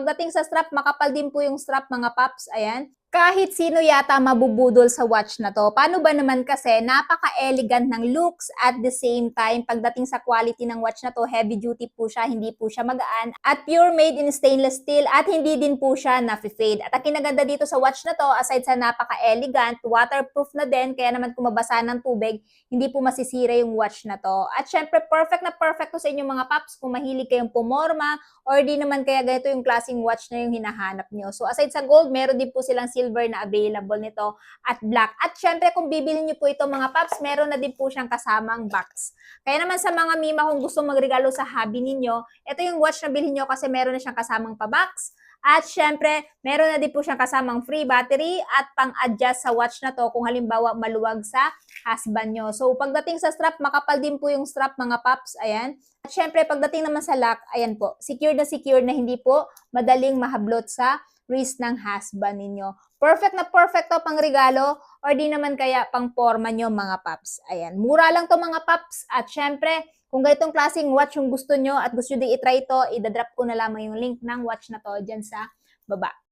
Pagdating sa strap, makapal din po yung strap mga paps, ayan. Kahit sino yata mabubudol sa watch na to. Paano ba naman kasi napaka-elegant ng looks at the same time pagdating sa quality ng watch na to, heavy duty po siya, hindi po siya magaan at pure made in stainless steel at hindi din po siya na-fade. At ang kinaganda dito sa watch na to, aside sa napaka-elegant, waterproof na din, kaya naman kung mabasa ng tubig, hindi po masisira yung watch na to. At syempre, perfect na perfect to sa inyong mga paps kung mahilig kayong pumorma or di naman kaya ganito yung klaseng watch na yung hinahanap nyo. So aside sa gold, meron din po silang silver na available nito at black. At syempre kung bibili nyo po ito mga paps, meron na din po siyang kasamang box. Kaya naman sa mga mima kung gusto magregalo sa hobby ninyo, ito yung watch na bilhin nyo kasi meron na siyang kasamang pa-box. At syempre, meron na din po siyang kasamang free battery at pang-adjust sa watch na to kung halimbawa maluwag sa husband nyo. So pagdating sa strap, makapal din po yung strap mga paps. Ayan. At syempre, pagdating naman sa lock, ayan po, secure na hindi po madaling mahablot sa wrist ng husband ninyo. Perfect na perfect to pang regalo or di naman kaya pang forma nyo mga paps. Ayan, mura lang to mga paps. At syempre, kung ganitong klaseng watch yung gusto nyo at gusto nyo din itry ito, idadrop ko na lamang yung link ng watch na to dyan sa baba.